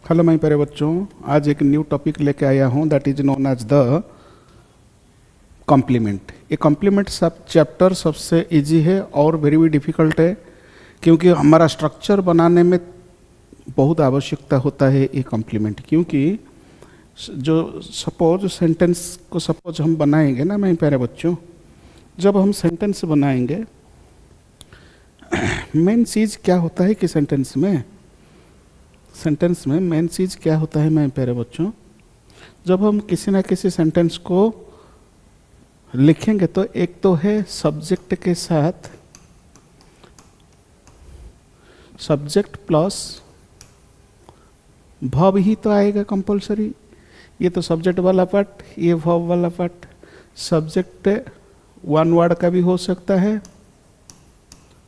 Hello my प्यारे बच्चों, आज एक न्यू टॉपिक लेके आया हूँ that is known as the complement. ये कॉम्प्लीमेंट सब चैप्टर सबसे इजी है और वेरी भी डिफ़िकल्ट है, क्योंकि हमारा स्ट्रक्चर बनाने में बहुत आवश्यकता होता है ये कॉम्प्लीमेंट। क्योंकि जो सपोज सेंटेंस को सपोज हम बनाएंगे ना माय प्यारे बच्चों, जब हम सेंटेंस बनाएंगे मेन चीज़ क्या होता है कि सेंटेंस में मेन चीज़ क्या होता है मेरे प्यारे बच्चों, जब हम किसी ना किसी सेंटेंस को लिखेंगे तो एक तो है सब्जेक्ट के साथ सब्जेक्ट प्लस वर्ब ही तो आएगा कंपलसरी। ये तो सब्जेक्ट वाला पार्ट, ये वर्ब वाला पार्ट। सब्जेक्ट वन वर्ड का भी हो सकता है,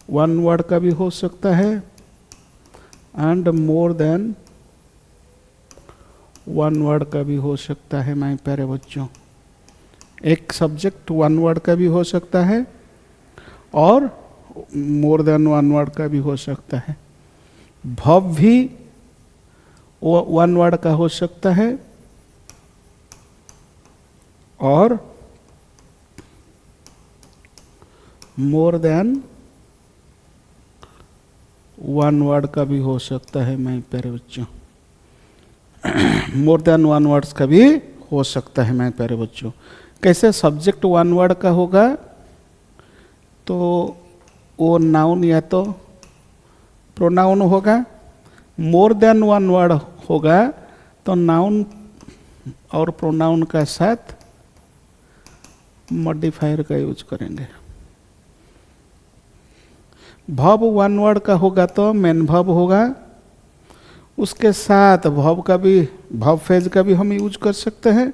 वन वर्ड का भी हो सकता है and more than one word का भी हो सकता है माय प्यारे बच्चों। एक सब्जेक्ट वन वर्ड का भी हो सकता है और मोर देन वन वर्ड का भी हो सकता है। वर्ब भी वन वर्ड का हो सकता है और मोर देन वन वर्ड का भी हो सकता है माय प्यारे बच्चों। मोर देन वन वर्ड्स का भी हो सकता है माय प्यारे बच्चों। कैसे? सब्जेक्ट वन वर्ड का होगा तो वो नाउन या तो प्रोनाउन होगा, मोर देन वन वर्ड होगा तो नाउन और प्रोनाउन का साथ मॉडिफायर का यूज करेंगे। वर्ब वन वर्ड का होगा तो मेन वर्ब होगा, उसके साथ वर्ब का भी वर्ब फ्रेज का भी हम यूज कर सकते हैं,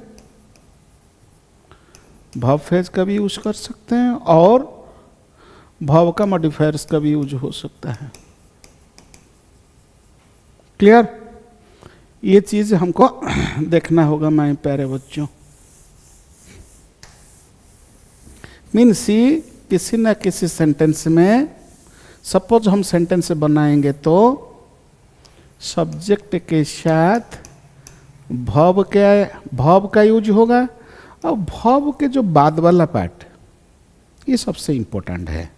वर्ब फ्रेज का भी यूज कर सकते हैं और वर्ब का मॉडिफायर्स का भी यूज हो सकता है। क्लियर? ये चीज हमको देखना होगा माय प्यारे बच्चों। मीन्स किसी ना किसी सेंटेंस में सपोज हम सेंटेंस बनाएंगे तो सब्जेक्ट के साथ वर्ब का यूज होगा और वर्ब के जो बाद वाला पार्ट ये सबसे इंपॉर्टेंट है।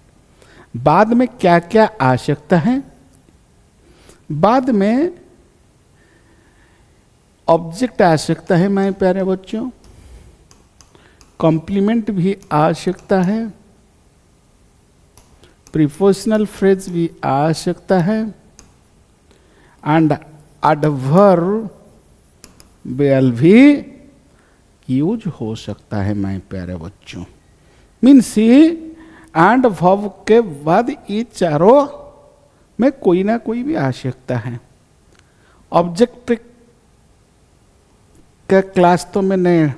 बाद में क्या क्या आवश्यकता है? बाद में ऑब्जेक्ट आवश्यकता है मेरे प्यारे बच्चों, कॉम्प्लीमेंट भी आवश्यकता है, प्रीपोजिशनल फ्रेज भी आवश्यकता है एंड एडवर्ब भी यूज हो सकता है माय प्यारे बच्चों। मीन्स एंड वर्ब के बाद ये चारों में कोई ना कोई भी आवश्यकता है। ऑब्जेक्ट का क्लास तो मैंने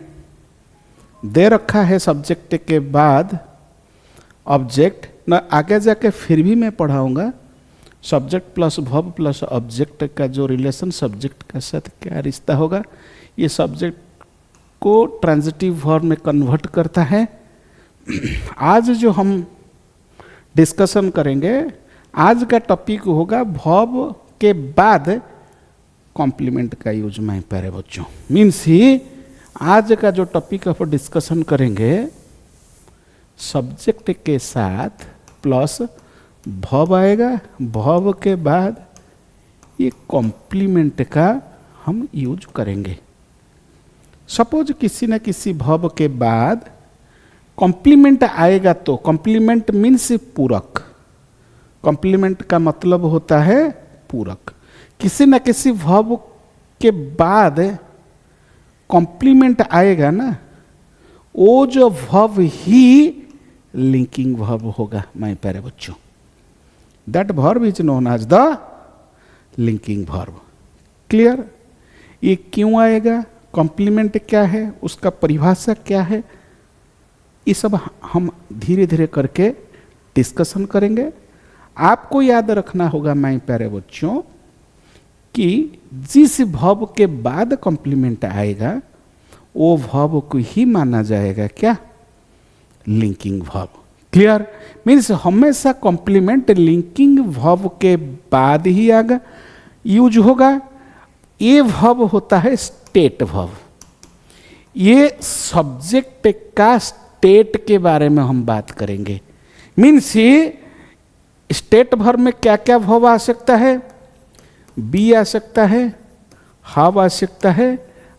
दे रखा है सब्जेक्ट के बाद ऑब्जेक्ट, ना आगे जाके फिर भी मैं पढ़ाऊंगा subject plus verb plus object का जो रिलेशन सब्जेक्ट के साथ क्या रिश्ता होगा, ये सब्जेक्ट को ट्रांजिटिव वर्ब में कन्वर्ट करता है। आज जो हम डिस्कशन करेंगे, आज का टॉपिक होगा वर्ब के बाद कॉम्प्लीमेंट का यूज माय प्यारे बच्चों। मीन्स ही आज का जो टॉपिक ऑफ डिस्कशन करेंगे सब्जेक्ट के साथ प्लस वर्ब आएगा, वर्ब के बाद ये कॉम्प्लीमेंट का हम यूज करेंगे। सपोज किसी न किसी वर्ब के बाद कॉम्प्लीमेंट आएगा तो कॉम्प्लीमेंट मीन्स पूरक। कॉम्प्लीमेंट का मतलब होता है पूरक। किसी न किसी वर्ब के बाद कॉम्प्लीमेंट आएगा ना, वो जो वर्ब ही लिंकिंग वर्ब होगा माय प्यारे बच्चों। That verb is known as the linking verb. Clear? ये क्यों आएगा, कॉम्प्लीमेंट क्या है, उसका परिभाषा क्या है, ये सब हम धीरे धीरे करके डिस्कशन करेंगे। आपको याद रखना होगा माय प्यारे बच्चों कि जिस वर्ब के बाद कॉम्प्लीमेंट आएगा वो वर्ब को ही माना जाएगा क्या, लिंकिंग वर्ब। क्लियर? मीन्स हमेशा कॉम्प्लीमेंट लिंकिंग वर्ब के बाद ही आगा यूज होगा। ये वर्ब होता है स्टेट वर्ब। ये सब्जेक्ट का स्टेट के बारे में हम बात करेंगे। मीन्स ये स्टेट वर्ब में क्या क्या वर्ब आ सकता है, बी आ सकता है, हाव आ सकता है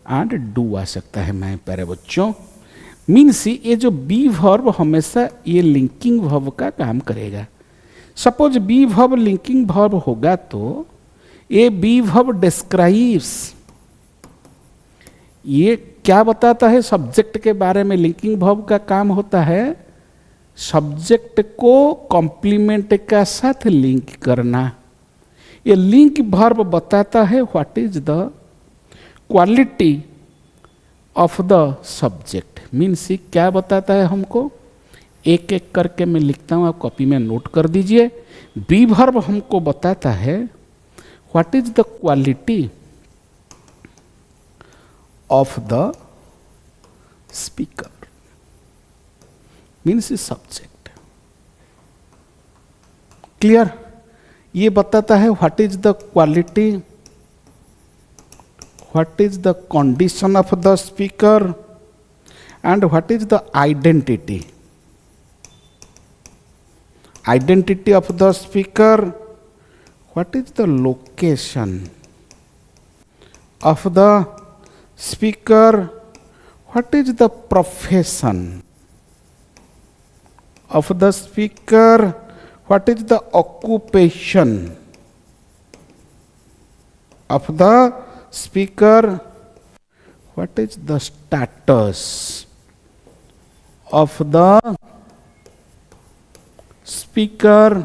एंड डू आ सकता है। मैं प्यारे बच्चों, मीन्स ये जो बी वर्ब हमेशा ये लिंकिंग वर्ब का काम करेगा। Suppose be verb linking verb होगा तो ये बी वर्ब डिस्क्राइब्स, ये क्या बताता है सब्जेक्ट के बारे में। लिंकिंग वर्ब का काम होता है सब्जेक्ट को कॉम्प्लीमेंट का साथ लिंक करना। ये लिंक वर्ब बताता है what is the quality of the subject. Means क्या बताता है हमको, एक एक करके मैं लिखता हूँ, आप कॉपी में नोट कर दीजिए। बी वर्ब हमको बताता है what is the quality of the speaker, means subject. Clear? ये बताता है what is the quality, what is the condition of the speaker and what is the identity, identity of the speaker, what is the location of the speaker, what is the profession of the speaker, what is the occupation of the speaker, what is the status of the speaker.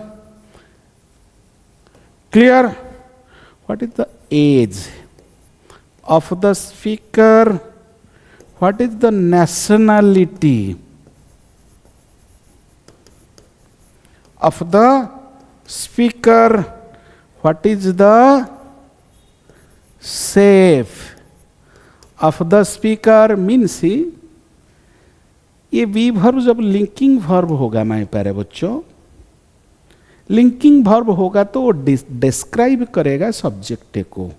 Clear? What is the age of the speaker, what is the nationality of the speaker, what is the shape of the speaker। Means ये B verb जब linking verb होगा my प्यारे बच्चों, linking verb होगा तो वो describe करेगा subject को,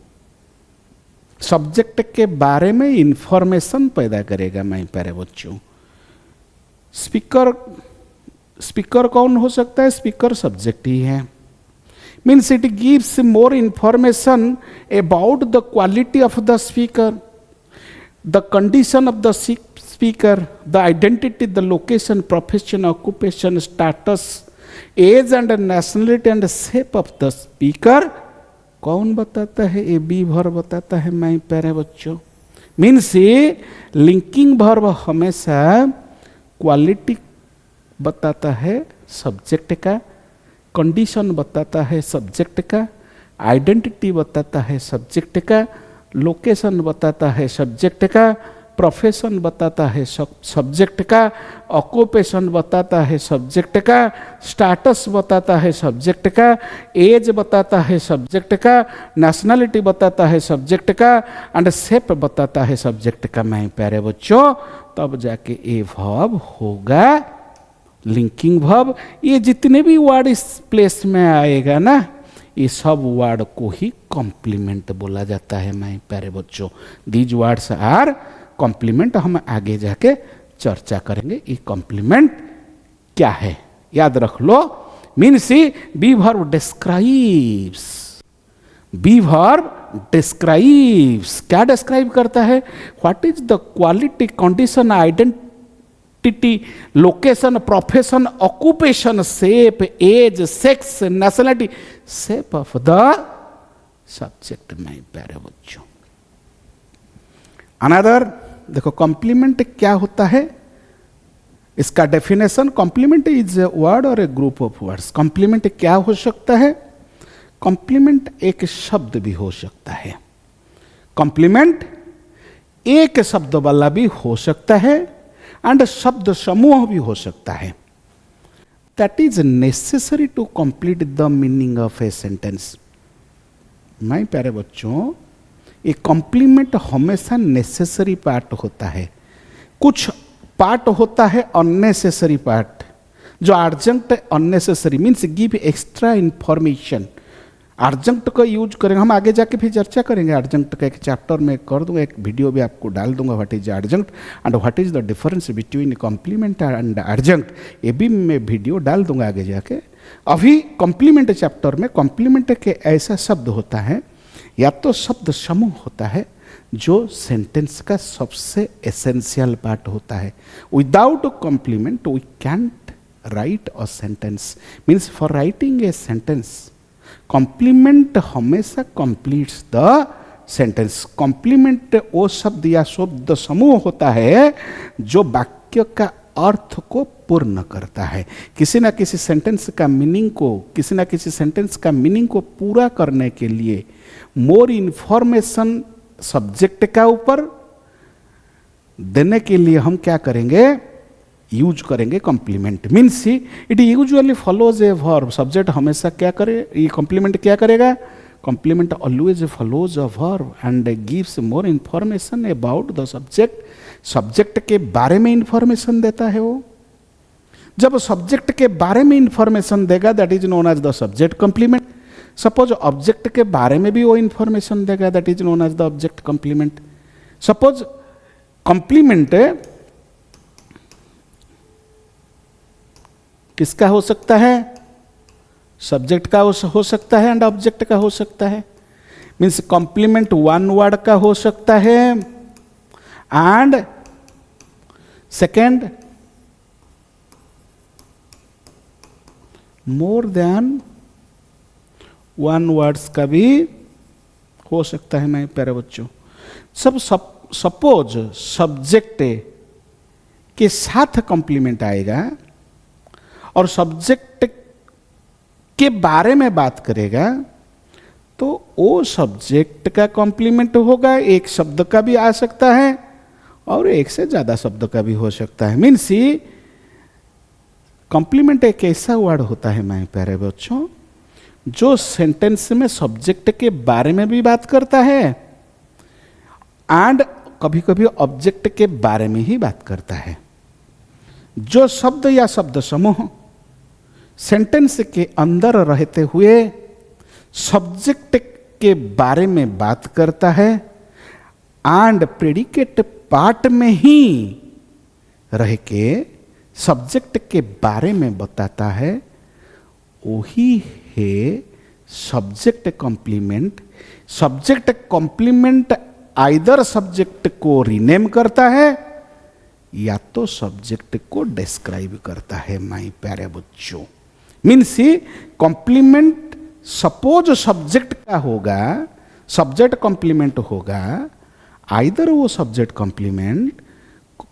सब्जेक्ट के बारे में इंफॉर्मेशन पैदा करेगा माय प्यारे बच्चों। स्पीकर कौन हो सकता है? स्पीकर सब्जेक्ट ही है। Means it gives more information about the quality of the speaker, the condition of the speaker, the identity, the location, profession, occupation, status, age and nationality and shape of the speaker। कौन बताता है? A B verb बताता है my प्यारे बच्चों। Means ये linking verb हमेशा quality बताता है सब्जेक्ट का, कंडीशन बताता है सब्जेक्ट का, आइडेंटिटी बताता है सब्जेक्ट का, लोकेशन बताता है सब्जेक्ट का, प्रोफेशन बताता है सब्जेक्ट का, ऑक्यूपेशन बताता है सब्जेक्ट का, स्टेटस बताता है सब्जेक्ट का, एज बताता है सब्जेक्ट का, नेशनलिटी बताता है सब्जेक्ट का एंड शेप बताता है सब्जेक्ट का। मैं प्यारे बच्चों, तब जाके ए वर्ब होगा लिंकिंग वर्ब। ये जितने भी वर्ड इस प्लेस में आएगा ना, ये सब वर्ड को ही कॉम्प्लीमेंट बोला जाता है। मैं प्यारे बच्चों, दीज वर्ड्स आर कॉम्प्लीमेंट। हम आगे जाके चर्चा करेंगे ये कॉम्प्लीमेंट क्या है, याद रख लो। Means be verb describes, be verb describes, क्या डिस्क्राइब करता है? What is the quality, condition, identity, location, profession, occupation, shape, age, sex, nationality, shape of the subject. My प्यारे बच्चों, अनदर देखो कॉम्प्लीमेंट क्या होता है, इसका definition. Complement is a word और a group of words. Complement क्या हो सकता है? कॉम्प्लीमेंट एक शब्द भी हो सकता है, कॉम्प्लीमेंट एक शब्द वाला भी हो सकता है एंड शब्द समूह भी हो सकता है। That is necessary to complete the meaning of a sentence. My प्यारे बच्चों, ये कॉम्प्लीमेंट हमेशा नेसेसरी पार्ट होता है। कुछ पार्ट होता है अननेसेसरी पार्ट, जो urgent unnecessary means give extra information. Urgent का यूज करेंगे, हम आगे जाके फिर चर्चा करेंगे अर्जेंट का, एक चैप्टर में कर दूंगा, एक वीडियो भी आपको डाल दूंगा, what is urgent and what is the difference between complement and urgent, ये भी मैं वीडियो डाल दूंगा आगे जाके। अभी कॉम्प्लीमेंट चैप्टर में कॉम्प्लीमेंट के ऐसा शब्द होता है या तो शब्द समूह होता है जो सेंटेंस का सबसे एसेंशियल पार्ट होता है। Without complement we can't write a sentence, means for writing a sentence complement हमेशा कंप्लीट्स द सेंटेंस। कॉम्प्लीमेंट वो शब्द या शब्द समूह होता है जो वाक्य का अर्थ को पूर्ण करता है। किसी ना किसी सेंटेंस का मीनिंग को, किसी ना किसी सेंटेंस का मीनिंग को पूरा करने के लिए मोर इन्फॉर्मेशन सब्जेक्ट का ऊपर देने के लिए हम क्या करेंगे, यूज करेंगे complement. Means it usually follows a verb, subject हमेशा क्या करे, ये कॉम्प्लीमेंट क्या करेगा, complement always follows a verb and gives more information about the subject. Subject के बारे में इंफॉर्मेशन देता है वो। जब सब्जेक्ट के बारे में इंफॉर्मेशन देगा that is known as the subject complement. Suppose object के बारे में भी वो इंफॉर्मेशन देगा that is known as the object complement. Suppose complement किसका हो सकता है, सब्जेक्ट का हो सकता है एंड ऑब्जेक्ट का हो सकता है। मीन्स कॉम्प्लीमेंट वन वर्ड का हो सकता है and second more than one words का भी हो सकता है। मैं प्यारे बच्चों सपोज सब्जेक्ट के साथ कॉम्प्लीमेंट आएगा और सब्जेक्ट के बारे में बात करेगा तो वो सब्जेक्ट का कॉम्प्लीमेंट होगा। एक शब्द का भी आ सकता है और एक से ज्यादा शब्द का भी हो सकता है। मीन्स कॉम्प्लीमेंट एक ऐसा वर्ड होता है माय प्यारे बच्चों जो सेंटेंस में सब्जेक्ट के बारे में भी बात करता है एंड कभी कभी ऑब्जेक्ट के बारे में ही बात करता है। जो शब्द या शब्द समूह सेंटेंस के अंदर रहते हुए सब्जेक्ट के बारे में बात करता है एंड प्रेडिकेट पार्ट में ही रह के सब्जेक्ट के बारे में बताता है, वही है subject complement. Subject complement either subject को रीनेम करता है या तो सब्जेक्ट को डिस्क्राइब करता है माय प्यारे बच्चों। मीन्स कॉम्प्लीमेंट सपोज सब्जेक्ट का होगा, सब्जेक्ट कॉम्प्लीमेंट होगा, आइदर वो सब्जेक्ट कॉम्प्लीमेंट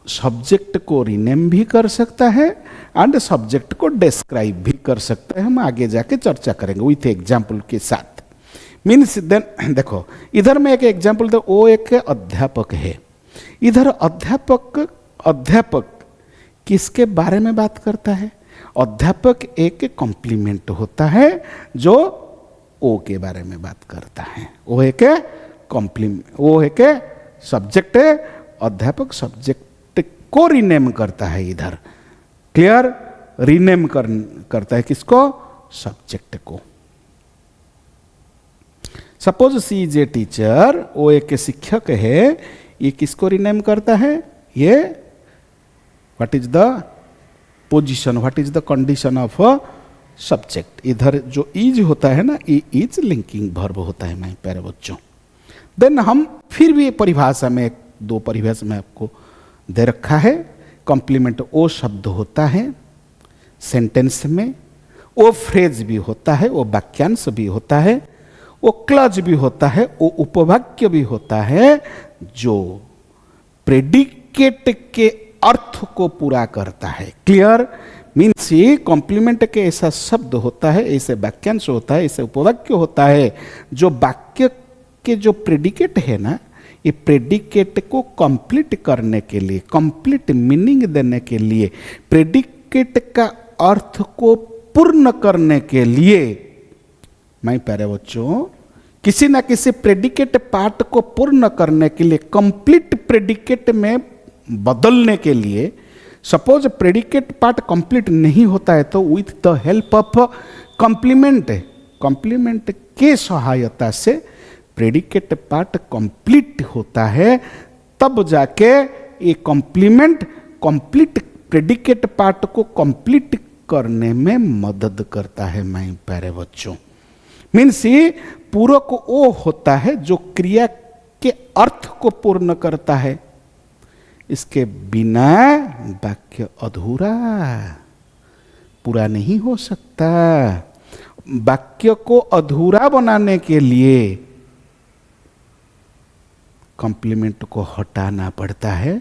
सब्जेक्ट को रीनेम भी कर सकता है एंड सब्जेक्ट को डिस्क्राइब भी कर सकता है। हम आगे जाके चर्चा करेंगे विथ एग्जाम्पल के साथ। मीन्स देन देखो इधर में एक एग्जाम्पल दो, वो एक अध्यापक है। इधर अध्यापक किसके बारे में बात करता है, अध्यापक एक कॉम्प्लीमेंट होता है जो ओ के बारे में बात करता है। वो एक कॉम्प्लीमेंट, वो एक सब्जेक्ट है, अध्यापक सब्जेक्ट को रीनेम करता है। इधर क्लियर, रीनेम करता है किसको, सब्जेक्ट को। Suppose she is a teacher, वो एक शिक्षक है, ये किसको रीनेम करता है, ये what is the position, what is the condition of a subject. इधर जो इज होता है ना, ये इज लिंकिंग वर्ब होता है माय प्यारे बच्चों। देन हम फिर भी परिभाषा में एक दो परिभाषा में आपको दे रखा है। कॉम्प्लीमेंट वो शब्द होता है सेंटेंस में, वो फ्रेज भी होता है, वो वाक्यांश भी होता है, वो क्लज भी होता है, वो उपवाक्य भी होता है जो प्रेडिकेट के अर्थ को पूरा करता है। क्लियर, मीन्स ये कॉम्प्लीमेंट के ऐसा शब्द होता है, ऐसे वाक्यांश होता है, ऐसे उपवाक्य होता है जो वाक्य के जो प्रेडिकेट है ना, ये प्रेडिकेट को कंप्लीट करने के लिए, कंप्लीट मीनिंग देने के लिए, प्रेडिकेट का अर्थ को पूर्ण करने के लिए, मैं प्यारे बच्चों किसी ना किसी प्रेडिकेट पार्ट को पूर्ण करने के लिए, कंप्लीट प्रेडिकेट में बदलने के लिए। सपोज प्रेडिकेट पार्ट कंप्लीट नहीं होता है तो with the help of complement, complement के सहायता से प्रेडिकेट पार्ट कंप्लीट होता है, तब जाके ये कॉम्प्लीमेंट कंप्लीट प्रेडिकेट पार्ट को कंप्लीट करने में मदद करता है। माय प्यारे बच्चों, मीन्स ये पूरक वो होता है जो क्रिया के अर्थ को पूर्ण करता है। इसके बिना वाक्य अधूरा पूरा नहीं हो सकता। वाक्य को अधूरा बनाने के लिए कॉम्प्लीमेंट को हटाना पड़ता है।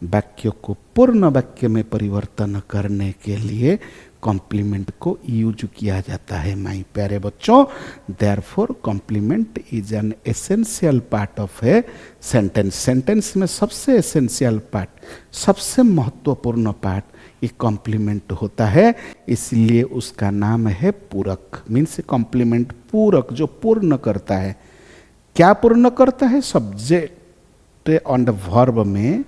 वाक्य को पूर्ण वाक्य में परिवर्तन करने के लिए कॉम्प्लीमेंट को यूज किया जाता है। माय प्यारे बच्चों, therefore complement is an essential part of a sentence. Sentence में सबसे एसेंशियल पार्ट, सबसे महत्वपूर्ण पार्ट ये कॉम्प्लीमेंट होता है, इसलिए उसका नाम है पूरक। मीन्स कॉम्प्लीमेंट पूरक, जो पूर्ण करता है। क्या पूर्ण करता है? सब्जेक्ट एंड वर्ब में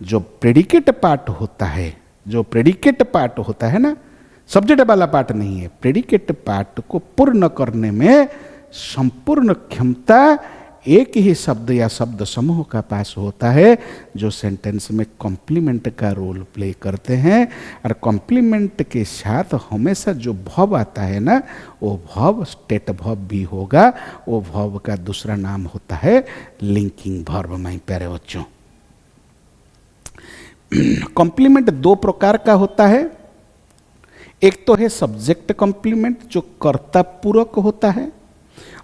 जो प्रेडिकेट पार्ट होता है, जो प्रेडिकेट पार्ट होता है ना, सब्जेक्ट वाला पार्ट नहीं है, प्रेडिकेट पार्ट को पूर्ण करने में संपूर्ण क्षमता एक ही शब्द या शब्द समूह का पास होता है, जो सेंटेंस में कॉम्प्लीमेंट का रोल प्ले करते हैं। और कॉम्प्लीमेंट के साथ हमेशा जो भव आता है ना, वो भव स्टेट भव भी होगा। वो भव का दूसरा नाम होता है लिंकिंग भर्व। माय प्यारे बच्चों, कॉम्प्लीमेंट दो प्रकार का होता है। एक तो है सब्जेक्ट कॉम्प्लीमेंट जो कर्ता पूरक होता है,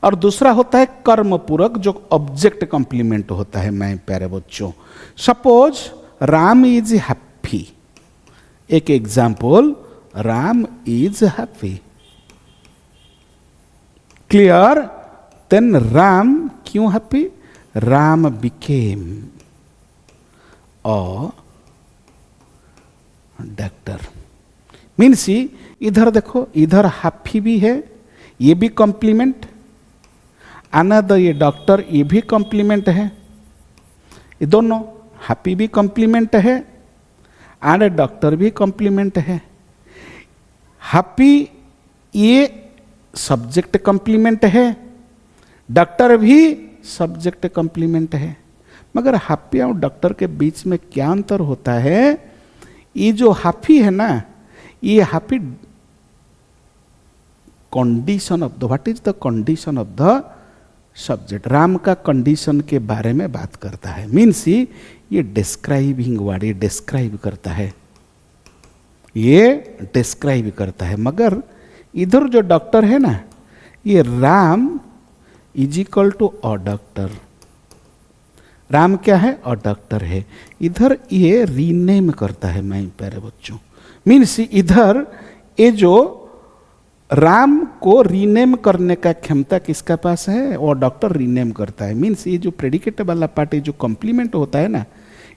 और दूसरा होता है कर्म पूरक जो ऑब्जेक्ट कॉम्प्लीमेंट होता है। मैं प्यारे बच्चों, सपोज राम इज हैप्पी। एक example, Ram is happy. Clear? Then Ram क्यों happy? Ram became a doctor. Means इधर देखो, इधर हैप्पी भी है, ये भी कॉम्प्लीमेंट। अनदर ये डॉक्टर, ये भी कॉम्प्लीमेंट है। ये दोनों हैप्पी भी कॉम्प्लीमेंट है एंड डॉक्टर भी कॉम्प्लीमेंट है। हैप्पी ये सब्जेक्ट कॉम्प्लीमेंट है, डॉक्टर भी सब्जेक्ट कॉम्प्लीमेंट है। मगर हैप्पी और डॉक्टर के बीच में क्या अंतर होता है? ये जो हैप्पी है ना, ये happy condition of the, what is the condition of the subject. Ram का कंडीशन के बारे में बात करता है। मीन्स ये डिस्क्राइबिंग वर्ड, ये डिस्क्राइब करता है, ये डिस्क्राइब करता है। मगर इधर जो डॉक्टर है ना, ये Ram is equal to a doctor. Ram क्या है? अ डॉक्टर है। इधर ये रीनेम करता है। मैं प्यारे बच्चों, मीन्स इधर ये जो राम को रीनेम करने का क्षमता किसका पास है? और डॉक्टर रीनेम करता है। मीन्स ये जो प्रेडिकेट वाला पार्ट, जो कॉम्प्लीमेंट होता है ना,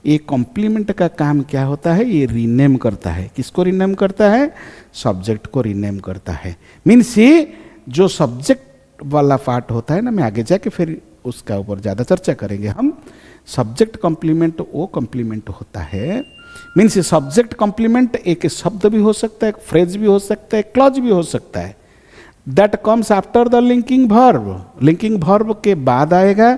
ये कॉम्प्लीमेंट का काम क्या होता है? ये रीनेम करता है। किसको रीनेम करता है? सब्जेक्ट को रीनेम करता है। मीन्स ये जो सब्जेक्ट वाला पार्ट होता है ना, मैं आगे जाके फिर उसका ऊपर ज़्यादा चर्चा करेंगे हम। सब्जेक्ट कॉम्प्लीमेंट वो कॉम्प्लीमेंट होता है, मीन्स सब्जेक्ट कॉम्प्लीमेंट एक शब्द भी हो सकता है, एक फ्रेज भी हो सकता है, क्लॉज भी हो सकता है। That comes after the linking verb. Linking verb के बाद आएगा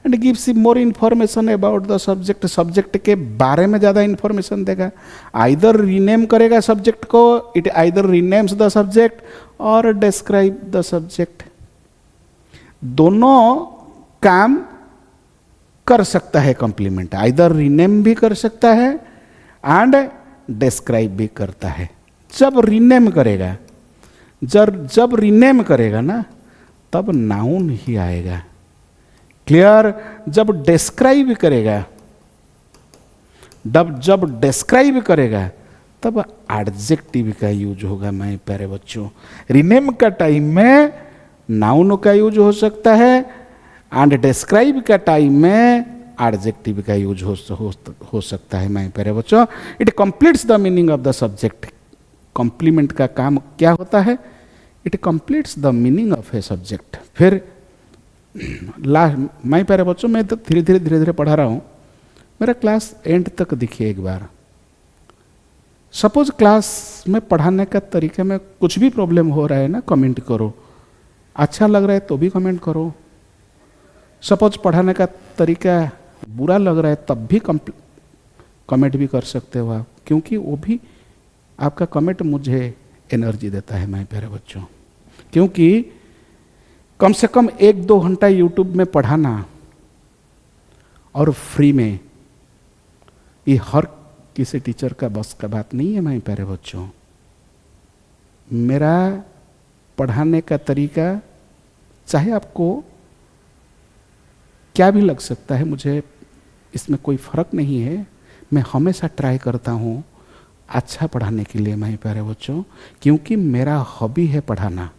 and gives more information about the subject. Subject के बारे में ज़्यादा इन्फॉर्मेशन देगा। आइदर रीनेम करेगा सब्जेक्ट को, इट आइदर रीनेम्स द सब्जेक्ट और डिस्क्राइब द सब्जेक्ट। दोनों काम कर सकता है कॉम्प्लीमेंट, आइदर रीनेम भी कर सकता है एंड डिस्क्राइब भी करता है। जब रीनेम करेगा, जब रीनेम करेगा ना, तब नाउन ही आएगा। क्लियर? जब डिस्क्राइब करेगा, जब डिस्क्राइब करेगा, तब एडजेक्टिव का यूज होगा। मैं प्यारे बच्चों, रीनेम का टाइम में नाउन का यूज हो सकता है एंड डिस्क्राइब का टाइम में एडजेक्टिव का यूज हो सकता है। मैं प्यारे बच्चों, it completes the meaning of the subject. Complement का काम क्या होता है? It completes the meaning of a subject. फिर लास्ट, मैं प्यारे बच्चों, मैं तो धीरे धीरे पढ़ा रहा हूँ, मेरा क्लास एंड तक देखिए एक बार। सपोज क्लास में पढ़ाने का तरीके में कुछ भी प्रॉब्लम हो रहा है ना, कमेंट करो, अच्छा लग रहा है तो भी कमेंट करो। सपोज पढ़ाने का तरीका बुरा लग रहा है तब भी कमेंट भी कर सकते हो आप, क्योंकि वो भी आपका कमेंट मुझे एनर्जी देता है मेरे प्यारे बच्चों। क्योंकि कम से कम 1-2 घंटा यूट्यूब में पढ़ाना और फ्री में, ये हर किसी टीचर का बस का बात नहीं है मेरे प्यारे बच्चों। मेरा पढ़ाने का तरीका चाहे आपको क्या भी लग सकता है, मुझे इसमें कोई फर्क नहीं है। मैं हमेशा ट्राई करता हूँ अच्छा पढ़ाने के लिए मेरे प्यारे बच्चों, क्योंकि मेरा हॉबी है पढ़ाना।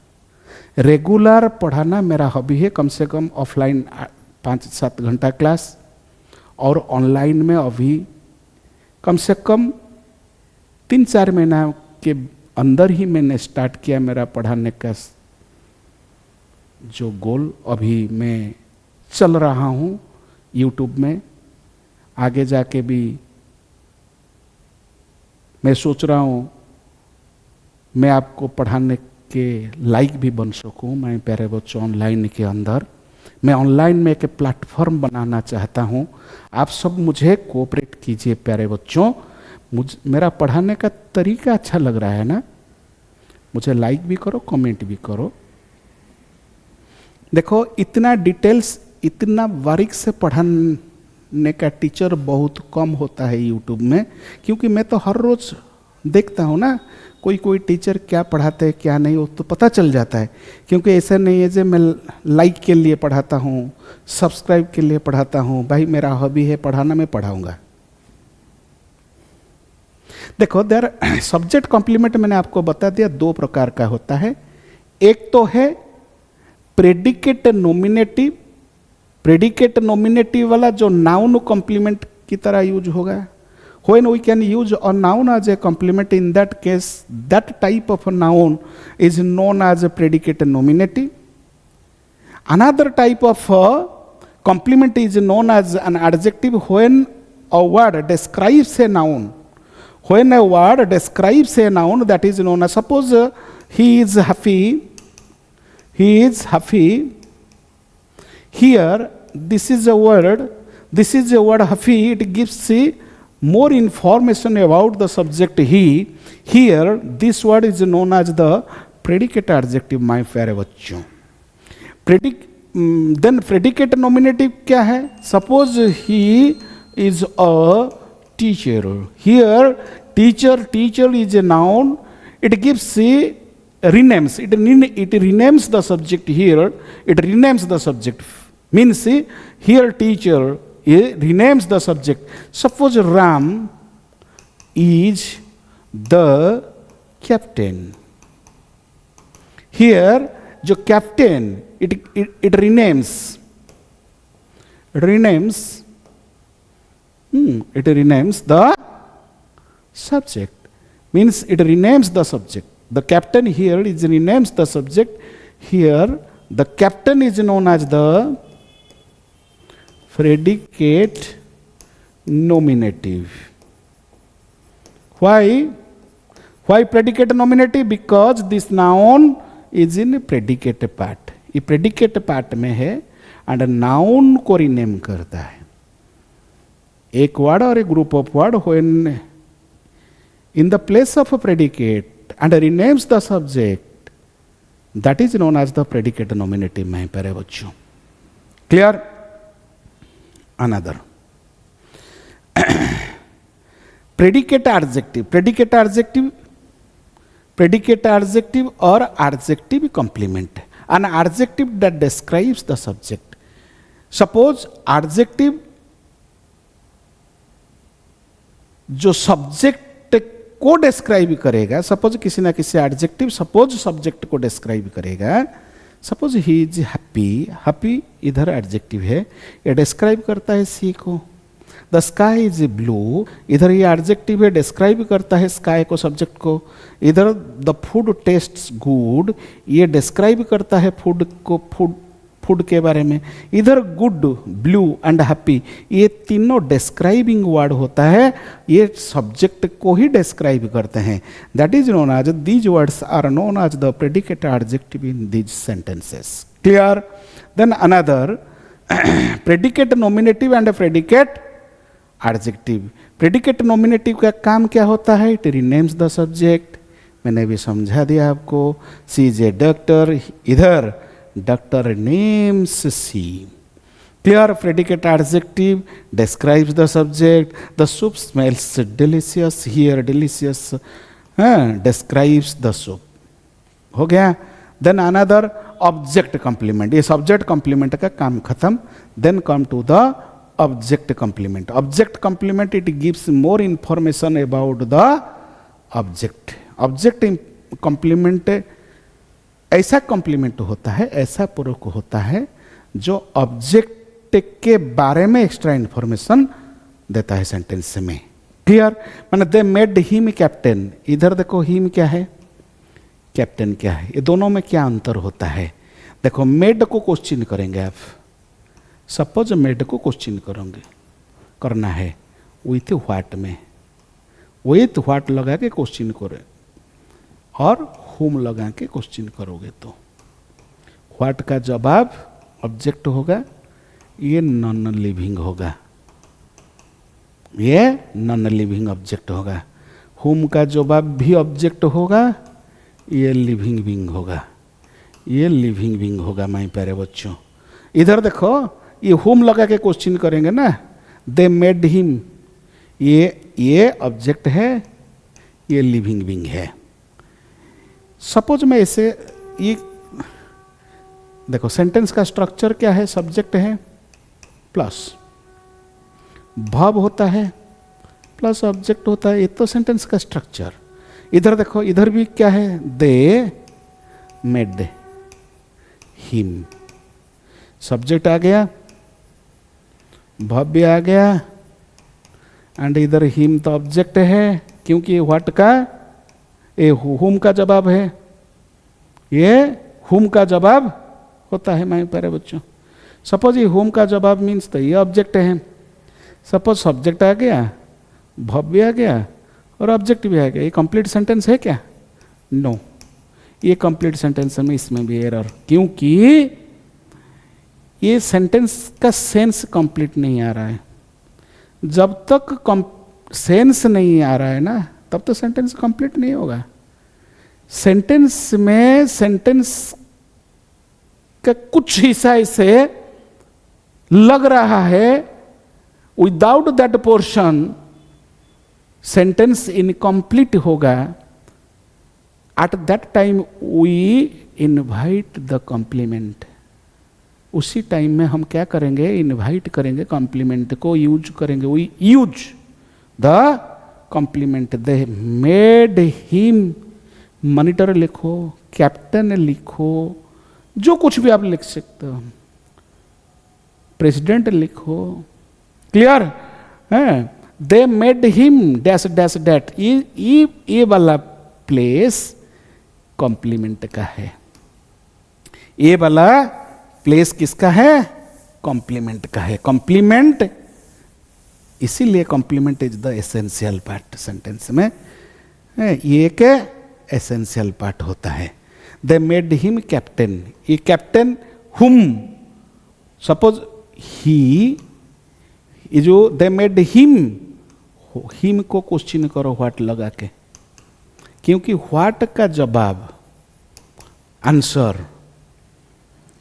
रेगुलर पढ़ाना मेरा हॉबी है। कम से कम ऑफलाइन 5-7 घंटा क्लास और ऑनलाइन में अभी कम से कम 3-4 महीना के अंदर ही मैंने स्टार्ट किया मेरा पढ़ाने का जो गोल। अभी मैं चल रहा हूँ यूट्यूब में, आगे जाके भी मैं सोच रहा हूँ मैं आपको पढ़ाने के लायक भी बन सकूँ मेरे प्यारे बच्चों। ऑनलाइन के अंदर मैं ऑनलाइन में एक प्लेटफॉर्म बनाना चाहता हूँ। आप सब मुझे कोऑपरेट कीजिए प्यारे बच्चों। मेरा पढ़ाने का तरीका अच्छा लग रहा है ना, मुझे लाइक भी करो, कमेंट भी करो। देखो इतना डिटेल्स, इतना बारीक से पढ़ाने का टीचर बहुत कम होता है यूट्यूब में, क्योंकि मैं तो हर रोज देखता हूँ ना कोई टीचर क्या पढ़ाते हैं क्या नहीं, वो तो पता चल जाता है। क्योंकि ऐसा नहीं है जो मैं लाइक के लिए पढ़ाता हूँ, सब्सक्राइब के लिए पढ़ाता हूँ। भाई मेरा हॉबी है पढ़ाना, मैं पढ़ाऊँगा। देखो देयर सब्जेक्ट कॉम्प्लीमेंट मैंने आपको बता दिया 2 प्रकार का होता है। एक तो है प्रेडिकेट नॉमिनेटिव। प्रेडिकेट नॉमिनेटिव वाला जो नाउन कॉम्प्लीमेंट की तरह यूज होगा। When we can use a noun as a complement, in that case that type of noun is known as a predicate nominative. Another type of complement is known as an adjective when a word describes a noun. When a word describes a noun, that is known as, suppose he is happy. He is happy. Here this is a word happy. It gives more information about the subject he. Here this word is known as the predicate adjective my प्यारे बच्चों। then predicate nominative क्या है? Suppose he is a teacher. Here teacher is a noun. It gives renames. It renames the subject. Here it renames the subject, means here teacher renames the subject. Suppose Ram is the captain. Here जो captain it renames the subject, means it renames the subject. The captain here is renames the subject. Here the captain is known as the predicate nominative. Why predicate nominative? Because this noun is in predicate part. ये predicate part में है and noun को rename करता है। एक word और एक group of word when in the place of a predicate and renames the subject, that is known as the predicate nominative मेरे प्यारे बच्चों। Clear? Another predicate adjective or adjective complement. An adjective that describes the subject. Suppose adjective जो subject को describe करेगा, suppose किसी ना किसी adjective suppose subject को डिस्क्राइब करेगा। सपोज ही इज हैप्पी इधर एडजेक्टिव है, ये डिस्क्राइब करता है सी को। द स्काई इज ब्लू, इधर ये एडजेक्टिव है, डिस्क्राइब करता है स्काई को, सब्जेक्ट को। इधर द फूड टेस्ट्स गुड, ये डिस्क्राइब करता है फूड को, फूड के बारे में। इधर गुड, ब्लू एंड हैप्पी, ये तीनों डिस्क्राइबिंग वर्ड होता है, ये सब्जेक्ट को ही डिस्क्राइब करते हैं। That is known as, these words are known as the predicate adjective in these sentences. Clear? Then another predicate nominative and predicate adjective. Predicate nominative का काम क्या होता है? इट रीनेम्स द सब्जेक्ट, मैंने भी समझा दिया आपको। सी इज ए डॉक्टर, इधर doctor names she. Clear? Predicate adjective describes the subject, the soup smells delicious, here delicious describes the soup. हो गया? देन अनदर ऑब्जेक्ट कॉम्प्लीमेंट, ये सब्जेक्ट कॉम्प्लीमेंट का काम खत्म। Then come to the object complement. Object complement it gives more information about the object. Object complement ऐसा complement होता है, ऐसा पूरक होता है जो ऑब्जेक्ट के बारे में एक्स्ट्रा इंफॉर्मेशन देता है सेंटेंस में। क्लियर? मैंने दे मेड हिम कैप्टन, इधर देखो हिम क्या है, कैप्टन क्या है, ये दोनों में क्या अंतर होता है? देखो मेड को क्वेश्चन करेंगे आप, सपोज मेड को क्वेश्चन करोगे, करना है विथ व्हाट में, विथ व्हाट लगा के क्वेश्चन करें और होम लगा के क्वेश्चन करोगे तो व्हाट का जवाब ऑब्जेक्ट होगा, ये नॉन लिविंग होगा, ये नॉन लिविंग ऑब्जेक्ट होगा। होम का जवाब भी ऑब्जेक्ट होगा, ये लिविंग बिंग होगा, ये लिविंग बिंग होगा माय प्यारे बच्चों। इधर देखो ये होम लगा के क्वेश्चन करेंगे ना, दे मेड हिम, ये ऑब्जेक्ट है, ये लिविंग बिंग है। सपोज मैं इसे, ये देखो सेंटेंस का स्ट्रक्चर क्या है, सब्जेक्ट है प्लस वर्ब होता है प्लस ऑब्जेक्ट होता है, ये तो सेंटेंस का स्ट्रक्चर। इधर देखो, इधर भी क्या है, दे मेड हिम, सब्जेक्ट आ गया, वर्ब भी आ गया, एंड इधर हिम तो ऑब्जेक्ट है क्योंकि व्हाट का, ये हुम का जवाब है, ये हुम का जवाब होता है माय प्यारे बच्चों। सपोज ये हुम का जवाब मीन्स तो ये ऑब्जेक्ट है। सपोज सब्जेक्ट आ गया, वर्ब भी आ गया और ऑब्जेक्ट भी आ गया, ये कंप्लीट सेंटेंस है क्या? नो, ये कंप्लीट सेंटेंस में इसमें भी एरर, क्योंकि ये सेंटेंस का सेंस कंप्लीट नहीं आ रहा है। जब तक सेंस नहीं आ रहा है ना, तब तो सेंटेंस कंप्लीट नहीं होगा। सेंटेंस में सेंटेंस का कुछ हिस्सा इसे लग रहा है, without that portion sentence incomplete होगा। At that time we invite the complement, उसी टाइम में हम क्या करेंगे, इनवाइट करेंगे कॉम्प्लीमेंट को, यूज करेंगे, we use the complement. They made him, monitor लिखो, कैप्टन लिखो, जो कुछ भी आप लिख सकते हो, प्रेसिडेंट लिखो। क्लियर है? They made him dash dash that, ये वाला प्लेस कॉम्प्लीमेंट का है, ये वाला प्लेस किसका है? कॉम्प्लीमेंट का है। कॉम्प्लीमेंट, इसीलिए complement is the essential part sentence में, ये एक एसेंशियल पार्ट होता है। दे मेड हिम कैप्टन, ये कैप्टन हुम, सपोज ही, ये जो दे मेड हिम को क्वेश्चन करो व्हाट लगा के, क्योंकि व्हाट का जवाब आंसर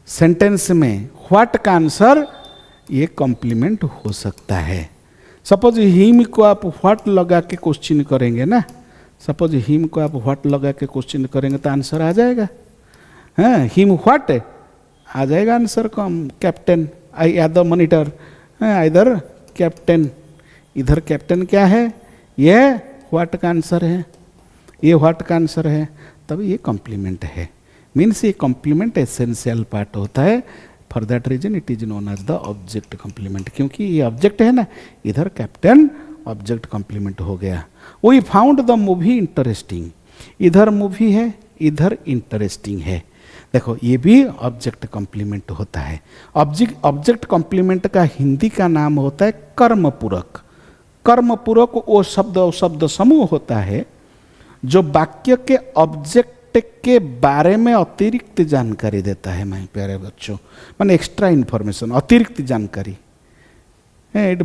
सेंटेंस में, व्हाट का आंसर ये कॉम्प्लीमेंट हो सकता है। सपोज हिम को आप व्हाट लगा के क्वेश्चन करेंगे ना, सपोज हिम को आप व्हाट लगा के क्वेश्चन करेंगे तो आंसर आ जाएगा, हाँ, हिम व्हाट आ जाएगा answer, come captain I the monitor, इधर कैप्टन, इधर कैप्टन क्या है, ये व्हाट का आंसर है, ये व्हाट का आंसर है, तब ये कॉम्प्लीमेंट है। मीन्स ये कॉम्प्लीमेंट एसेंशियल पार्ट होता है। For that reason it is known as the object complement, क्योंकि ये ऑब्जेक्ट है ना, इधर कैप्टन ऑब्जेक्ट कॉम्प्लीमेंट हो गया। We found the movie interesting, इधर मूवी है, इधर इंटरेस्टिंग है। देखो ये भी ऑब्जेक्ट कॉम्प्लीमेंट होता है। ऑब्जेक्ट कॉम्प्लीमेंट का हिंदी का नाम होता है कर्म पूरक। कर्म पूरक वो शब्द समूह होता है जो वाक्य के ऑब्जेक्ट के बारे में अतिरिक्त जानकारी देता है। मैं प्यारे बच्चों, माने एक्स्ट्रा इन्फॉर्मेशन, अतिरिक्त जानकारी,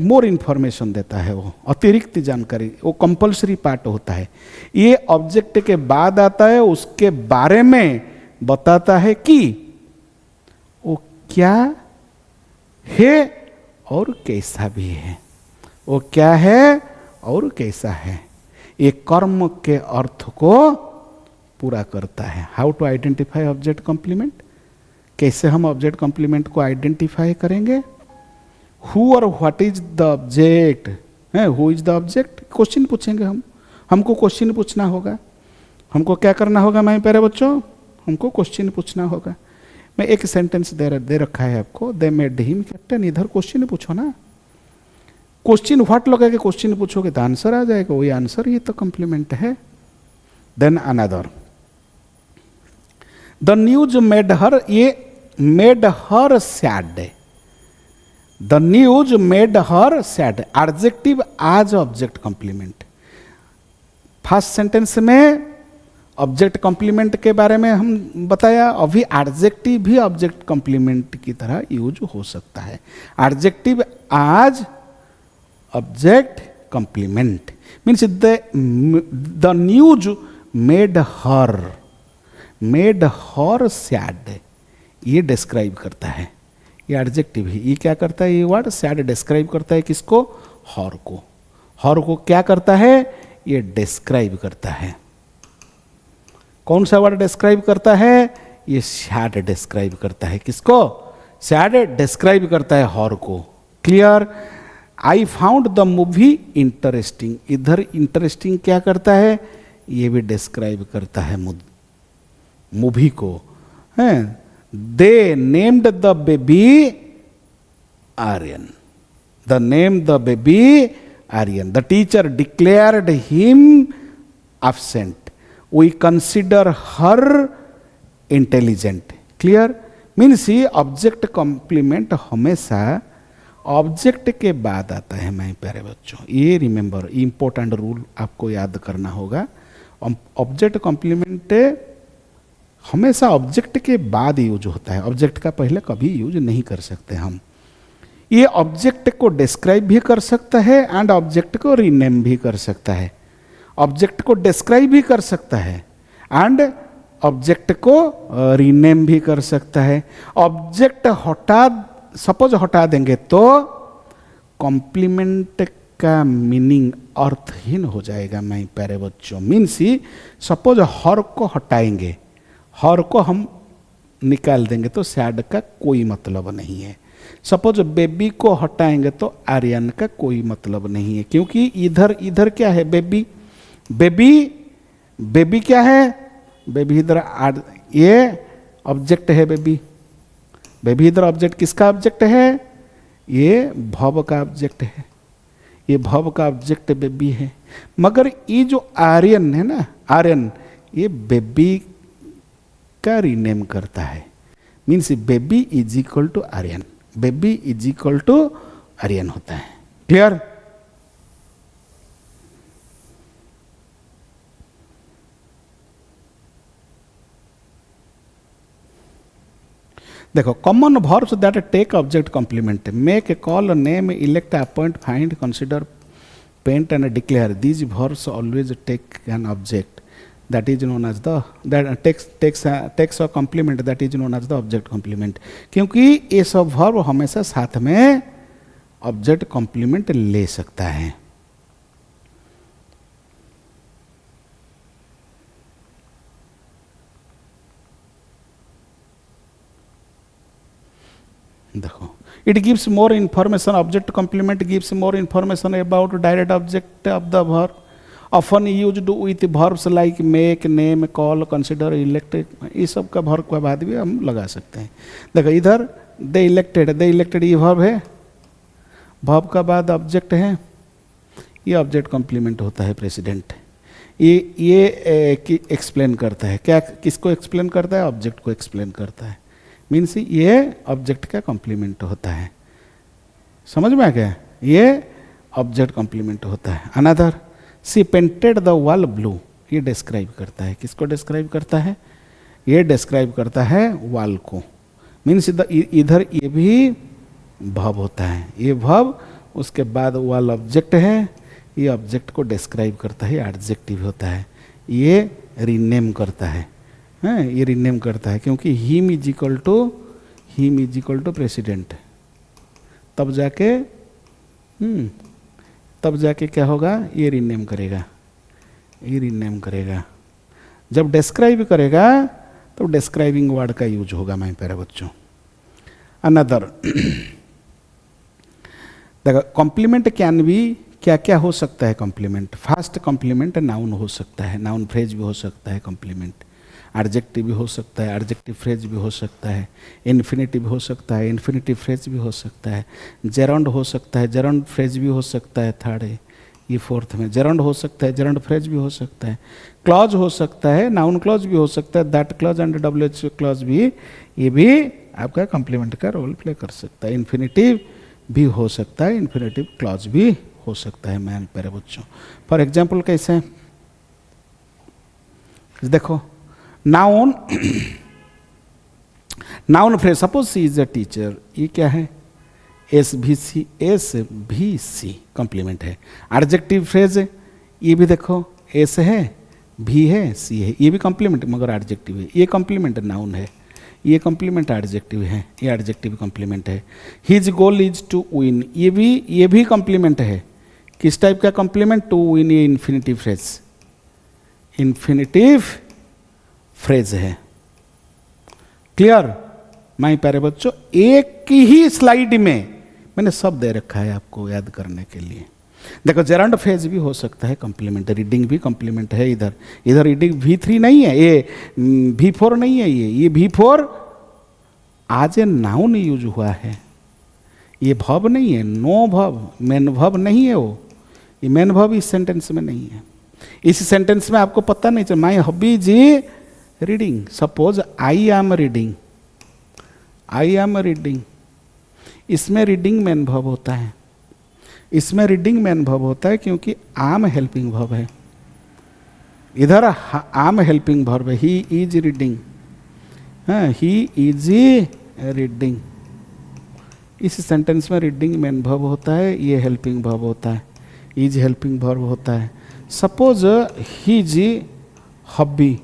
मोर इन्फॉर्मेशन देता है। वो अतिरिक्त जानकारी, वो कंपल्सरी पार्ट होता है। ये ऑब्जेक्ट के बाद आता है, उसके बारे में बताता है कि वो क्या है और कैसा भी है। वो क्या है और कैसा है, ये कर्म के अर्थ को पूरा करता है। How to identify object complement, कैसे हम ऑब्जेक्ट कॉम्प्लीमेंट को आइडेंटिफाई करेंगे। हु और व्हाट इज द ऑब्जेक्ट है, who is the object, question पूछेंगे हम। हमको क्वेश्चन पूछना होगा। हमको क्या करना होगा मेरे प्यारे बच्चों, हमको क्वेश्चन पूछना होगा। मैं एक सेंटेंस दे रखा है आपको, दे मेड हिम कैप्टन, इधर क्वेश्चन पूछो ना। क्वेश्चन व्हाट लगाएगा, क्वेश्चन पूछोगे तो आंसर आ जाएगा, वही आंसर ही तो कॉम्प्लीमेंट है। Then another, the news made her, ये made her sad, the news made her sad, adjective as object complement. First sentence में ऑब्जेक्ट कॉम्प्लीमेंट के बारे में हम बताया, अभी एडजेक्टिव भी ऑब्जेक्ट कॉम्प्लीमेंट की तरह यूज हो सकता है। Adjective as object complement means the news made her sad, ये डिस्क्राइब करता है। ये एडजेक्टिव ही, ये क्या करता है, ये वर्ड सैड डिस्क्राइब करता है किसको, हर को। हर को क्या करता है, ये डिस्क्राइब करता है। कौन सा वर्ड डिस्क्राइब करता है, ये सैड डिस्क्राइब करता है। किसको, सैड डिस्क्राइब करता है हर को। Clear. I found the movie interesting, इधर इंटरेस्टिंग क्या करता है, ये भी डिस्क्राइब करता है मूवी को। हैं, they named the baby Aryan, the name the baby Aryan, the teacher declared him absent, we consider her intelligent। Clear. Means ये ऑब्जेक्ट कॉम्प्लीमेंट हमेशा ऑब्जेक्ट के बाद आता है। मैं प्यारे बच्चों, ये रिमेंबर, इंपॉर्टेंट रूल आपको याद करना होगा। ऑब्जेक्ट कॉम्प्लीमेंट हमेशा ऑब्जेक्ट के बाद यूज होता है, ऑब्जेक्ट का पहले कभी यूज नहीं कर सकते हम। ये ऑब्जेक्ट को डिस्क्राइब भी कर सकता है एंड ऑब्जेक्ट को रीनेम भी कर सकता है। ऑब्जेक्ट को डिस्क्राइब भी कर सकता है एंड ऑब्जेक्ट को रीनेम भी कर सकता है। ऑब्जेक्ट सपोज हटा देंगे तो कॉम्प्लीमेंट का मीनिंग अर्थहीन हो जाएगा। मैं प्यारे बच्चों, मीन्स ही सपोज हर को हटाएंगे, हर को हम निकाल देंगे तो सैड का कोई मतलब नहीं है। सपोज बेबी को हटाएंगे तो आर्यन का कोई मतलब नहीं है, क्योंकि इधर क्या है, बेबी, बेबी क्या है, बेबी इधर ये ऑब्जेक्ट है। बेबी इधर ऑब्जेक्ट, किसका ऑब्जेक्ट है, ये भव का ऑब्जेक्ट है। ये भव का ऑब्जेक्ट बेबी है, मगर ये जो आर्यन है ना, आर्यन, ये बेबी का रीनेम करता है। Means baby is equal to Aryan, baby is equal to Aryan होता है। क्लियर। देखो, common verbs that take object complement, make, call, name, elect, appoint, find, consider, paint and declare, these verbs always take an object that is known as the, that takes a complement that is known as the object complement। क्योंकि ये सब verb हमेशा साथ में object complement ले सकता है। देखो, it gives more information, object complement gives more information about direct object of the verb, often used with verbs like make, name, call, consider, elect। ये सब का वर्ब का बाद भी हम लगा सकते हैं। देखो इधर दे इलेक्टेड ये वर्ब है, वर्ब का बाद ऑब्जेक्ट है, ये ऑब्जेक्ट कॉम्प्लीमेंट होता है प्रेसिडेंट। ये एक्सप्लेन करता है क्या, किसको एक्सप्लेन करता है, ऑब्जेक्ट को एक्सप्लेन करता है। मीन्स ये ऑब्जेक्ट का कॉम्प्लीमेंट होता है। समझ में आ गया, ये ऑब्जेक्ट कॉम्प्लीमेंट होता है। Another, she painted the wall blue, ये डिस्क्राइब करता है, किसको डिस्क्राइब करता है, ये डिस्क्राइब करता है वॉल को। मीन्स इधर ये भी वर्ब होता है, ये वर्ब, उसके बाद वॉल ऑब्जेक्ट है, ये ऑब्जेक्ट को डिस्क्राइब करता है, एडजेक्टिव होता है, ये रीनेम करता है, ये रीनेम करता है, क्योंकि him is equal to president, तब जाके क्या होगा, ये रीनेम करेगा, ये रीनेम करेगा। जब डिस्क्राइब करेगा तो डिस्क्राइबिंग वर्ड का यूज होगा मेरे प्यारे बच्चों। अनदर, देखो कॉम्प्लीमेंट कैन बी, क्या क्या हो सकता है कॉम्प्लीमेंट। फर्स्ट कॉम्प्लीमेंट नाउन हो सकता है, नाउन फ्रेज भी हो सकता है कॉम्प्लीमेंट, एडजेक्टिव भी हो सकता है, एडजेक्टिव फ्रेज भी हो सकता है, इन्फिनिटिव हो सकता है, इन्फिनिटिव फ्रेज भी हो सकता है, जेरंड हो सकता है, जेरंड फ्रेज भी हो सकता है, थर्ड है ये, फोर्थ में जेरंड हो सकता है, जेरंड फ्रेज भी हो सकता है, क्लॉज हो सकता है, नाउन क्लॉज भी हो सकता है, that clause and WH clause भी, ये भी आपका कॉम्प्लीमेंट का रोल प्ले कर सकता है। इन्फिनिटिव भी हो सकता है, इन्फिनिटिव क्लॉज भी हो सकता है मेरे प्यारे बच्चों। फॉर एग्जाम्पल कैसे, देखो noun, noun phrase, suppose she is a teacher, ये क्या है, SVC कॉम्प्लीमेंट है। एडजेक्टिव फ्रेज, ये भी देखो एस है, भी है, सी है, ये भी कॉम्प्लीमेंट मगर एडजेक्टिव है, ये कॉम्प्लीमेंट नाउन है, ये कॉम्प्लीमेंट एडजेक्टिव है, ये एडजेक्टिव कॉम्प्लीमेंट है। His goal is to win, ये भी कॉम्प्लीमेंट है, किस टाइप का कॉम्प्लीमेंट, टू विन, ये इन्फिनिटिव फ्रेज, इन्फिनिटिव फ्रेज है। क्लियर माय प्यारे बच्चों, एक ही स्लाइड में मैंने सब दे रखा है आपको याद करने के लिए। देखो जेरंड फ्रेज भी हो सकता है कॉम्प्लीमेंट, रीडिंग भी कॉम्प्लीमेंट है, इधर रीडिंग V3 नहीं है, ये V4 नहीं है, ये V4 आज ए नाउन यूज हुआ है, ये वर्ब नहीं है, नो वर्ब, मेन वर्ब नहीं है वो, ये मेन वर्ब इस सेंटेंस में नहीं है। इस सेंटेंस में आपको पता नहीं चल, my hobby is reading, suppose I am reading, I am reading, इसमें रीडिंग मेन वर्ब होता है, इसमें रीडिंग मेन वर्ब होता है क्योंकि आम हेल्पिंग वर्ब है, इधर आम हेल्पिंग वर्ब है, he is reading, he is reading, इस सेंटेंस में रीडिंग मेन वर्ब होता है, ये हेल्पिंग वर्ब होता है, इज हेल्पिंग वर्ब होता है। Suppose his hobby,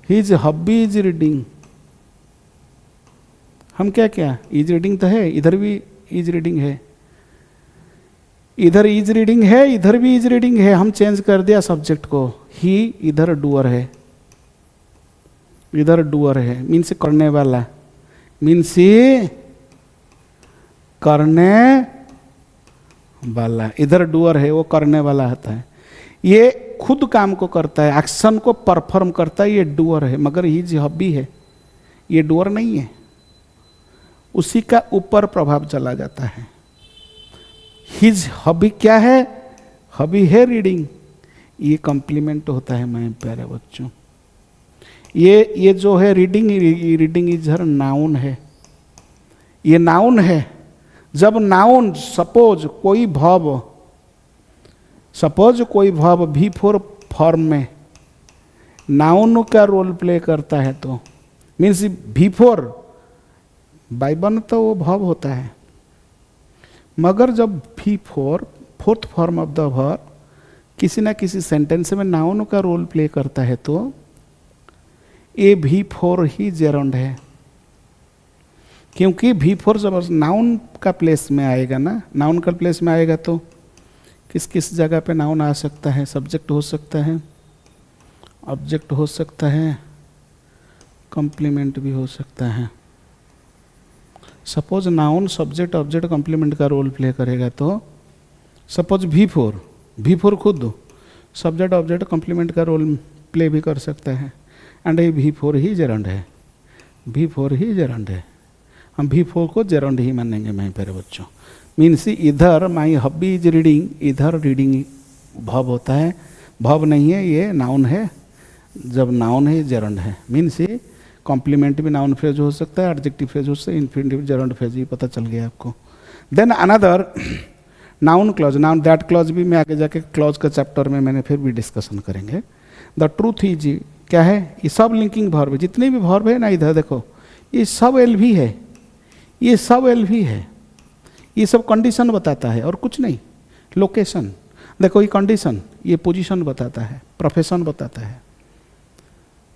his hobby is reading, हम क्या इज रीडिंग तो है, इधर भी इज रीडिंग है, इधर इज रीडिंग है, इधर भी इज रीडिंग है, हम चेंज कर दिया सब्जेक्ट को, ही इधर डूअर है, इधर डूअर है, मीन्स करने वाला, मीन्स करने वाला, इधर डूअर है, वो करने वाला होता है, ये खुद काम को करता है, एक्शन को परफॉर्म करता है, ये डूअर है, मगर हिज हॉबी है, ये डूअर नहीं है, उसी का ऊपर प्रभाव चला जाता है। हिज हॉबी क्या है, हॉबी है रीडिंग, ये कॉम्प्लीमेंट होता है मेरे प्यारे बच्चों। ये जो है रीडिंग, रीडिंग इधर नाउन है, ये नाउन है। जब नाउन सपोज कोई वर्ब V4 फॉर्म में नाउन का रोल प्ले करता है तो मीन्स V4 बाय वन तो वो वर्ब होता है, मगर जब V4 fourth form of the verb किसी ना किसी सेंटेंस में नाउन का रोल प्ले करता है तो ये V4 ही जेरंड है, क्योंकि V4 जब नाउन का प्लेस में आएगा ना, नाउन का प्लेस में आएगा तो किस किस जगह पे नाउन आ सकता है, सब्जेक्ट हो सकता है, ऑब्जेक्ट हो सकता है, कॉम्प्लीमेंट भी हो सकता है। Suppose noun subject object complement का रोल प्ले करेगा तो सपोज V4 खुद सब्जेक्ट ऑब्जेक्ट कॉम्प्लीमेंट का रोल प्ले भी कर सकता है, एंड ये V4 ही जेरंड है, V4 ही जेरंड है, हम V4 को जेरंड ही मानेंगे मेरे प्यारे बच्चों। मीन्स इधर माई हॉबी इज रीडिंग, इधर रीडिंग वर्ब होता है, भव नहीं है, ये नाउन है। जब नाउन है, जेरंड है, मीन्स ये कॉम्प्लीमेंट भी नाउन फ्रेज हो सकता है, एडजेक्टिव फ्रेज हो सकता है, इन्फिनिटिव जेरंड फ्रेज, ये पता चल गया आपको। Then another noun clause, noun that clause भी मैं आगे जाके क्लॉज का चैप्टर में मैंने फिर भी डिस्कशन करेंगे। द ट्रूथ इज क्या है, ये सब लिंकिंग वर्ब, जितने भी वर्ब है ना, इधर देखो ये सब एल भी है, ये सब एल भी है, ये सब कंडीशन बताता है और कुछ नहीं। लोकेशन देखो, ये कंडीशन, ये पोजीशन बताता है, प्रोफेशन बताता है।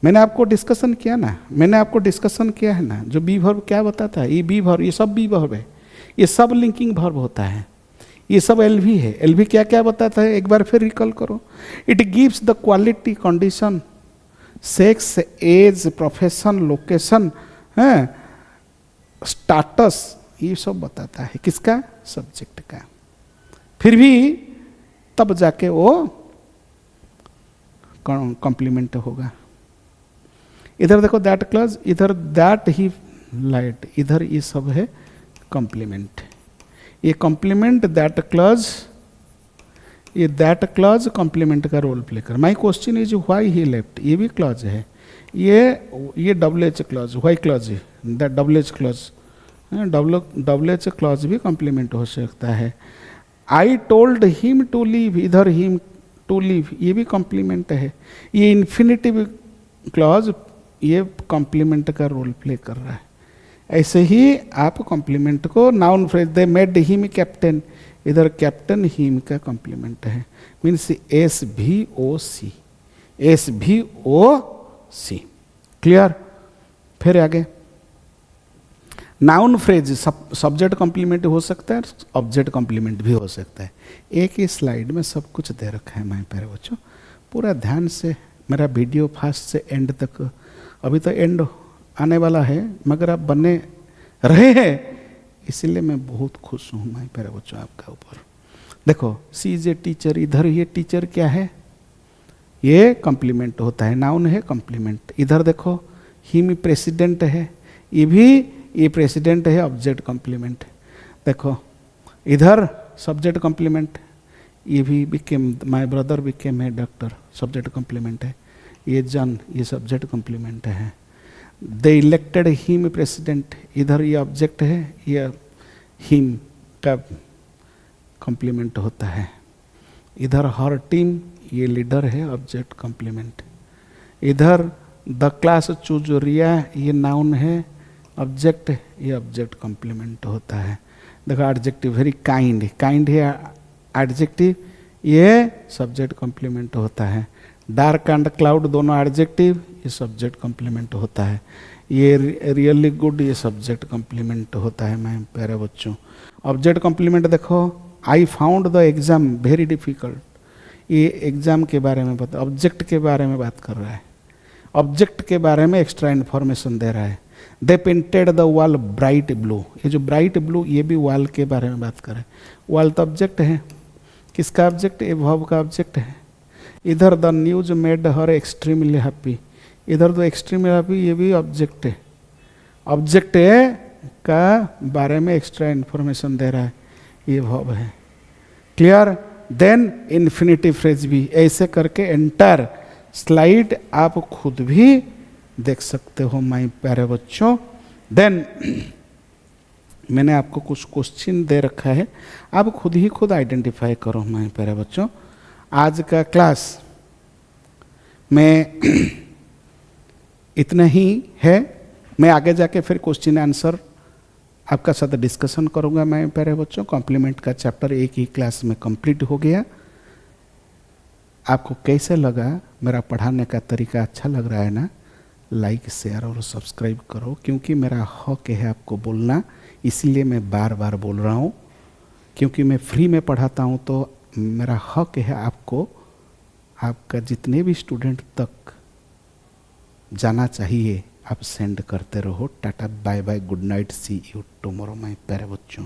मैंने आपको डिस्कशन किया ना, मैंने आपको डिस्कशन किया है ना, जो बी वर्ब क्या बताता है, ये बी वर्ब, ये सब बी वर्ब है, ये सब लिंकिंग वर्ब होता है, ये सब एल भी है। एल भी क्या क्या बताता है, एक बार फिर रिकॉल करो। It gives the quality, condition, sex, age, profession, location, है स्टाटस, ये सब बताता है किसका, सब्जेक्ट का। फिर भी तब जाके वो कॉम्प्लीमेंट होगा। इधर देखो दैट क्लॉज, इधर दैट ही लाइट, इधर ये सब है कॉम्प्लीमेंट। ये कॉम्प्लीमेंट दैट क्लॉज, ये दैट क्लॉज कॉम्प्लीमेंट का रोल प्ले कर। My question is why he left, ये भी क्लॉज है, ये double h clause, why clause है, that double h clause, double h clause भी कॉम्प्लीमेंट हो सकता है। I told him to leave, इधर हिम टू लीव, ये भी कॉम्प्लीमेंट है। ये इन्फिनिटिव क्लॉज, ये कॉम्प्लीमेंट का रोल प्ले कर रहा है। ऐसे ही आप कॉम्प्लीमेंट को, नाउन फ्रेज, दे मेड हिम कैप्टन, इधर कैप्टन हिम का कॉम्प्लीमेंट है, मीन्स एस भी ओ सी, एस भी ओ सी। क्लियर। फिर आगे नाउन फ्रेज सब्जेक्ट कॉम्प्लीमेंट हो सकता है, ऑब्जेक्ट कॉम्प्लीमेंट भी हो सकता है। एक ही स्लाइड में सब कुछ दे रखा है माय प्यारे बच्चों, पूरा ध्यान से मेरा वीडियो फास्ट से एंड तक, अभी तो एंड आने वाला है मगर आप बने रहे हैं, इसलिए मैं बहुत खुश हूँ माय प्यारे बच्चों आपका ऊपर। देखो सी इज ए टीचर, इधर ये टीचर क्या है, ये कॉम्प्लीमेंट होता है, नाउन है कॉम्प्लीमेंट। इधर देखो हिम प्रेसिडेंट है, ये भी, ये प्रेसिडेंट है, ऑब्जेक्ट कॉम्प्लीमेंट। देखो इधर सब्जेक्ट कॉम्प्लीमेंट, ये भी बिकेम, माय ब्रदर बिकेम है डॉक्टर, सब्जेक्ट कॉम्प्लीमेंट है। ये जन, ये सब्जेक्ट कॉम्प्लीमेंट है। दे इलेक्टेड हिम प्रेसिडेंट, इधर ये ऑब्जेक्ट है, ये हिम का कॉम्प्लीमेंट होता है। इधर हर टीम, ये लीडर है, ऑब्जेक्ट कॉम्प्लीमेंट। इधर द क्लास चूज रिया, ये नाउन है, ऑब्जेक्ट, ये ऑब्जेक्ट कॉम्प्लीमेंट होता है। देखो एडजेक्टिव, वेरी काइंड, काइंड है एडजेक्टिव, ये सब्जेक्ट कॉम्प्लीमेंट होता है। डार्क एंड क्लाउड दोनों एडजेक्टिव, ये सब्जेक्ट कॉम्प्लीमेंट होता है। ये रियली गुड, ये सब्जेक्ट कॉम्प्लीमेंट होता है मेरे प्यारे बच्चों। ऑब्जेक्ट कॉम्प्लीमेंट देखो, I found the exam very difficult, ये एग्जाम के बारे में बता, ऑब्जेक्ट के बारे में बात कर रहा है, ऑब्जेक्ट के बारे में एक्स्ट्रा इन्फॉर्मेशन दे रहा है। They painted the wall bright blue, ये जो ब्राइट ब्लू, ये भी वॉल के बारे में बात कर रहा है। वॉल तो ऑब्जेक्ट है, किसका ऑब्जेक्ट, ए वर्ब का ऑब्जेक्ट है। इधर the news made her extremely happy, इधर तो एक्सट्रीमली हैप्पी, ये भी ऑब्जेक्ट है, ऑब्जेक्ट है का बारे में एक्स्ट्रा इन्फॉर्मेशन दे रहा है, ये वर्ब है। क्लियर। देन इन्फिनिटिव फ्रेज भी, ऐसे करके एंटायर स्लाइड आप खुद भी देख सकते हो माय प्यारे बच्चों। देन मैंने आपको कुछ क्वेश्चन दे रखा है, आप खुद ही खुद आइडेंटिफाई करो माय प्यारे बच्चों। आज का क्लास में इतना ही है, मैं आगे जाके फिर क्वेश्चन आंसर आपका साथ डिस्कशन करूंगा मैं प्यारे बच्चों। कॉम्प्लीमेंट का चैप्टर एक ही क्लास में कंप्लीट हो गया। आपको कैसे लगा, मेरा पढ़ाने का तरीका अच्छा लग रहा है ना? लाइक, शेयर और सब्सक्राइब करो, क्योंकि मेरा हक है आपको बोलना, इसलिए मैं बार बार बोल रहा हूँ, क्योंकि मैं फ्री में पढ़ाता हूँ, तो मेरा हक है आपको, आपका जितने भी स्टूडेंट तक जाना चाहिए आप सेंड करते रहो। Tata, bye bye, good night, see you tomorrow my प्यारे बच्चों।